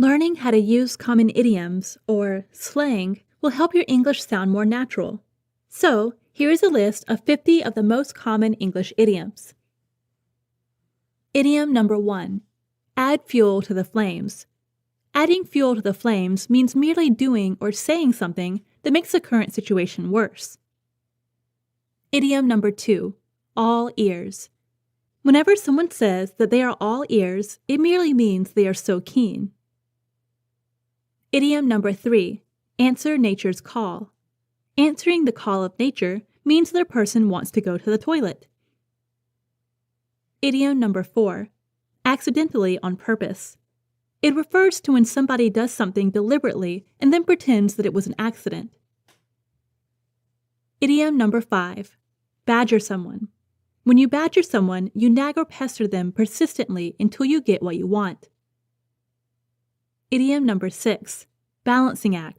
Learning how to use common idioms, or slang, will help your English sound more natural. So, here is a list of 50 of the most common English idioms. Idiom number 1. Add fuel to the flames. Adding fuel to the flames means merely doing or saying something that makes the current situation worse. Idiom number 2. All ears. Whenever someone says that they are all ears, it merely means they are so keen. Idiom number 3. Answer nature's call. Answering the call of nature means that a person wants to go to the toilet. Idiom number 4. Accidentally on purpose. It refers to when somebody does something deliberately and then pretends that it was an accident. Idiom number 5. Badger someone. When you badger someone, you nag or pester them persistently until you get what you want. Idiom number 6. Balancing act.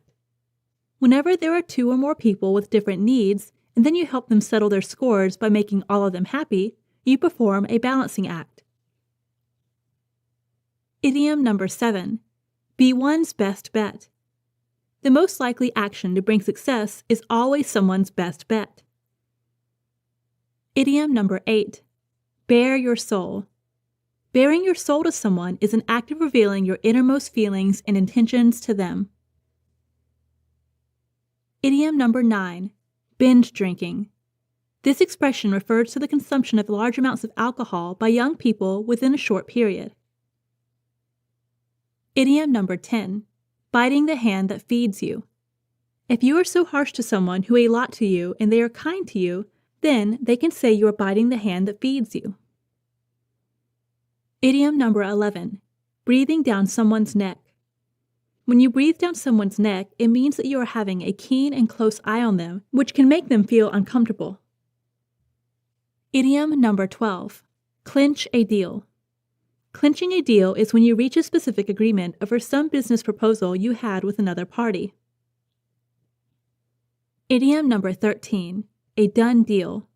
Whenever there are two or more people with different needs, and then you help them settle their scores by making all of them happy, you perform a balancing act. Idiom number 7. Be one's best bet. The most likely action to bring success is always someone's best bet. Idiom number 8. Bare your soul. Baring your soul to someone is an act of revealing your innermost feelings and intentions to them. Idiom number 9. Binge drinking. This expression refers to the consumption of large amounts of alcohol by young people within a short period. Idiom number 10. Biting the hand that feeds you. If you are so harsh to someone who ate a lot to you and they are kind to you, then they can say you are biting the hand that feeds you. Idiom number 11. Breathing down someone's neck. When you breathe down someone's neck, it means that you are having a keen and close eye on them, which can make them feel uncomfortable. Idiom number 12. Clinch a deal. Clinching a deal is when you reach a specific agreement over some business proposal you had with another party. Idiom number 13. A done deal.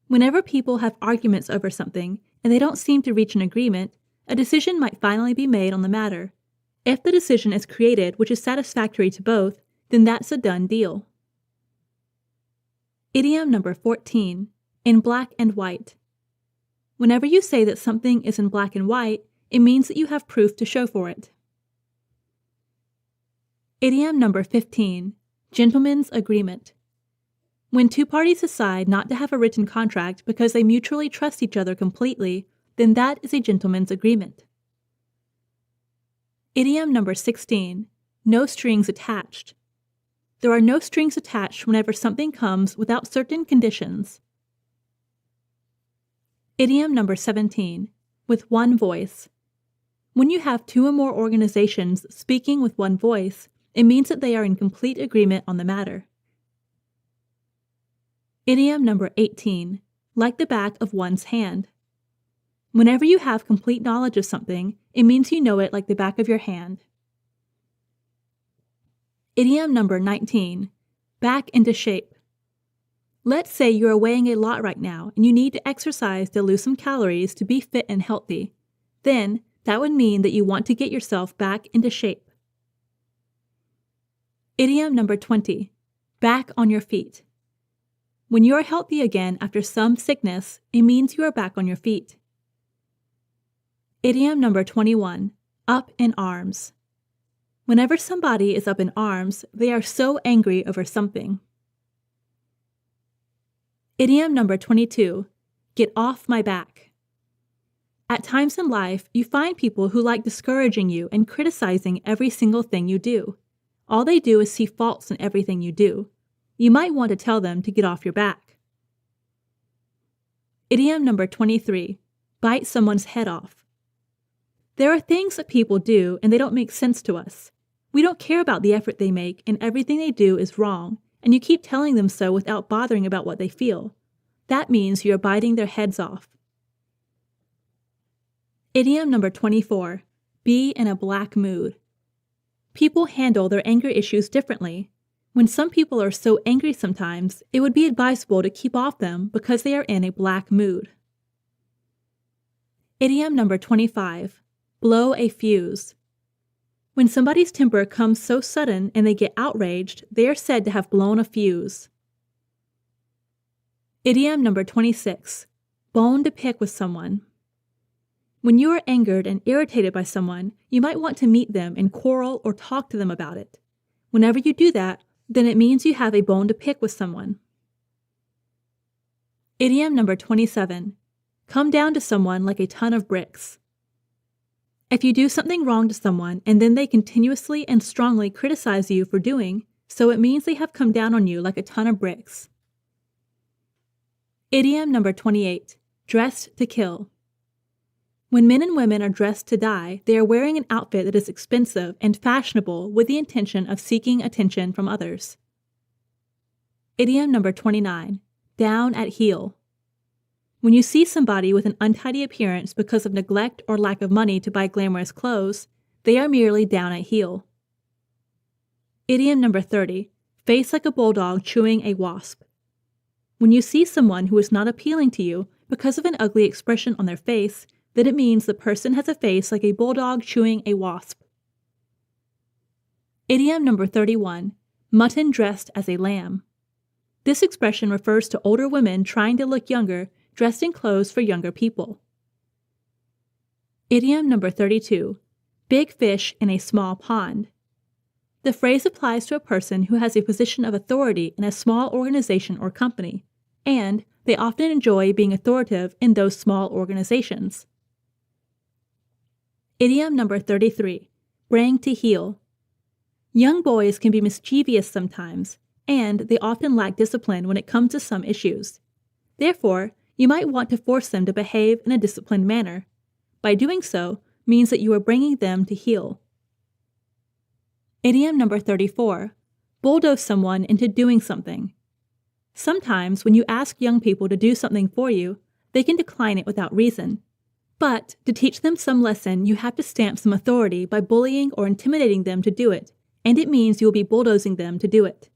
Whenever people have arguments over something and they don't seem to reach an agreement, a decision might finally be made on the matter. If the decision is created which is satisfactory to both, then that's a done deal. Idiom number 14. In black and white. Whenever you say that something is in black and white, it means that you have proof to show for it. Idiom number 15. Gentleman's agreement. When two parties decide not to have a written contract because they mutually trust each other completely, then that is a gentleman's agreement. Idiom number 16. No strings attached. There are no strings attached whenever something comes without certain conditions. Idiom number 17. With one voice. When you have two or more organizations speaking with one voice, it means that they are in complete agreement on the matter. Idiom number 18. Like the back of one's hand. Whenever you have complete knowledge of something, it means you know it like the back of your hand. Idiom number 19. Back into shape. Let's say you are weighing a lot right now and you need to exercise to lose some calories to be fit and healthy. Then, that would mean that you want to get yourself back into shape. Idiom number 20. Back on your feet. When you are healthy again after some sickness, it means you are back on your feet. Idiom number 21. Up in arms. Whenever somebody is up in arms, they are so angry over something. Idiom number 22. Get off my back. At times in life, you find people who like discouraging you and criticizing every single thing you do. All they do is see faults in everything you do. You might want to tell them to get off your back. Idiom number 23. Bite someone's head off. There are things that people do and they don't make sense to us. We don't care about the effort they make and everything they do is wrong, and you keep telling them so without bothering about what they feel. That means you are biting their heads off. Idiom number 24. Be in a black mood. People handle their anger issues differently. When some people are so angry sometimes, it would be advisable to keep off them because they are in a black mood. Idiom number 25. Blow a fuse. When somebody's temper comes so sudden and they get outraged, they are said to have blown a fuse. Idiom number 26. Bone to pick with someone. When you are angered and irritated by someone, you might want to meet them and quarrel or talk to them about it. Whenever you do that, then it means you have a bone to pick with someone. Idiom number 27. Come down to someone like a ton of bricks. If you do something wrong to someone and then they continuously and strongly criticize you for doing, so it means they have come down on you like a ton of bricks. Idiom number 28. Dressed to kill. When men and women are dressed to die, they are wearing an outfit that is expensive and fashionable with the intention of seeking attention from others. Idiom number 29. Down at heel. When you see somebody with an untidy appearance because of neglect or lack of money to buy glamorous clothes, they are merely down at heel. Idiom number 30. Face like a bulldog chewing a wasp. When you see someone who is not appealing to you because of an ugly expression on their face, then it means the person has a face like a bulldog chewing a wasp. Idiom number 31. Mutton dressed as a lamb. This expression refers to older women trying to look younger, dressed in clothes for younger people. Idiom number 32. Big fish in a small pond. The phrase applies to a person who has a position of authority in a small organization or company, and they often enjoy being authoritative in those small organizations. Idiom number 33. Bring to heel. Young boys can be mischievous sometimes, and they often lack discipline when it comes to some issues. Therefore, you might want to force them to behave in a disciplined manner. By doing so, means that you are bringing them to heel. Idiom number 34. Bulldoze someone into doing something. Sometimes when you ask young people to do something for you, they can decline it without reason. But to teach them some lesson, you have to stamp some authority by bullying or intimidating them to do it, and it means you will be bulldozing them to do it.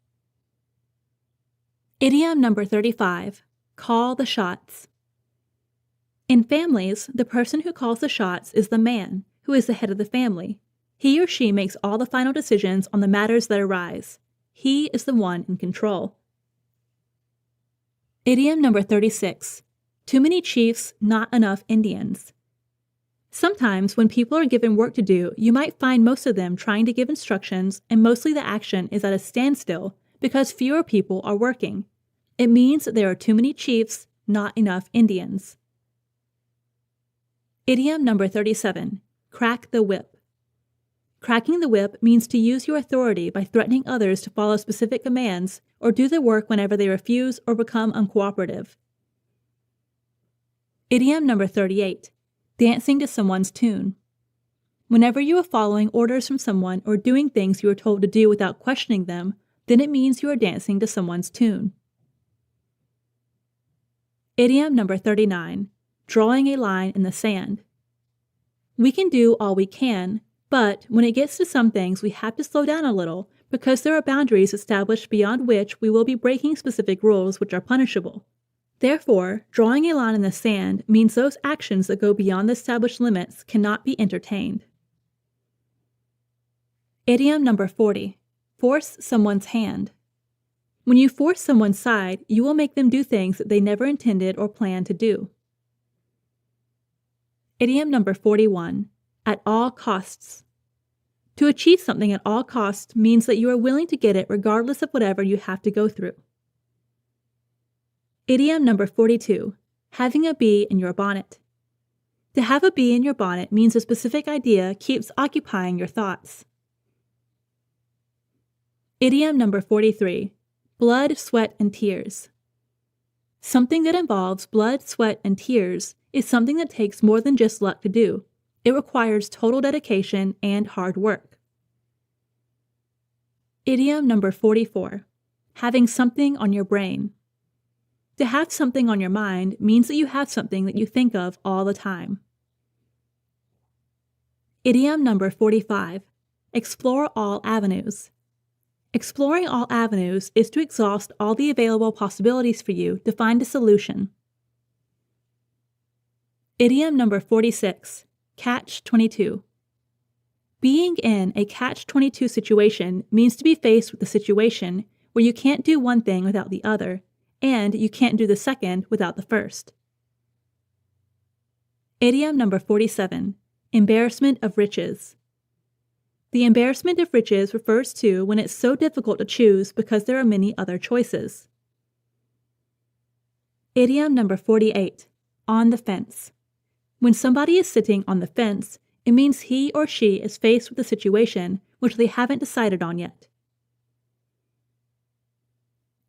Idiom number 35. Call the shots. In families, the person who calls the shots is the man, who is the head of the family. He or she makes all the final decisions on the matters that arise. He is the one in control. Idiom number 36. Too many chiefs, not enough Indians. Sometimes when people are given work to do, you might find most of them trying to give instructions and mostly the action is at a standstill because fewer people are working. It means that there are too many chiefs, not enough Indians. Idiom number 37. Crack the whip. Cracking the whip means to use your authority by threatening others to follow specific commands or do the work whenever they refuse or become uncooperative. Idiom number 38. Dancing to someone's tune. Whenever you are following orders from someone or doing things you are told to do without questioning them, then it means you are dancing to someone's tune. Idiom number 39. Drawing a line in the sand. We can do all we can, but when it gets to some things we have to slow down a little because there are boundaries established beyond which we will be breaking specific rules which are punishable. Therefore, drawing a line in the sand means those actions that go beyond the established limits cannot be entertained. Idiom number 40. Force someone's hand. When you force someone's side, you will make them do things that they never intended or planned to do. Idiom number 41. At all costs. To achieve something at all costs means that you are willing to get it regardless of whatever you have to go through. Idiom number 42. Having a bee in your bonnet. To have a bee in your bonnet means a specific idea keeps occupying your thoughts. Idiom number 43. Blood, sweat, and tears. Something that involves blood, sweat, and tears is something that takes more than just luck to do. It requires total dedication and hard work. Idiom number 44. Having something on your brain. To have something on your mind means that you have something that you think of all the time. Idiom number 45. Explore all avenues. Exploring all avenues is to exhaust all the available possibilities for you to find a solution. Idiom number 46. Catch-22. Being in a catch-22 situation means to be faced with a situation where you can't do one thing without the other, and you can't do the second without the first. Idiom number 47, embarrassment of riches. The embarrassment of riches refers to when it's so difficult to choose because there are many other choices. Idiom number 48, on the fence. When somebody is sitting on the fence, it means he or she is faced with a situation which they haven't decided on yet.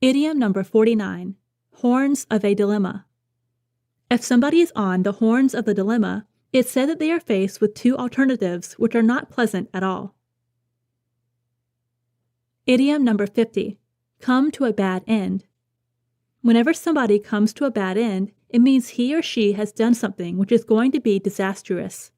Idiom number 49, horns of a dilemma. If somebody is on the horns of the dilemma, it's said that they are faced with two alternatives which are not pleasant at all. Idiom number 50, come to a bad end. Whenever somebody comes to a bad end, it means he or she has done something which is going to be disastrous.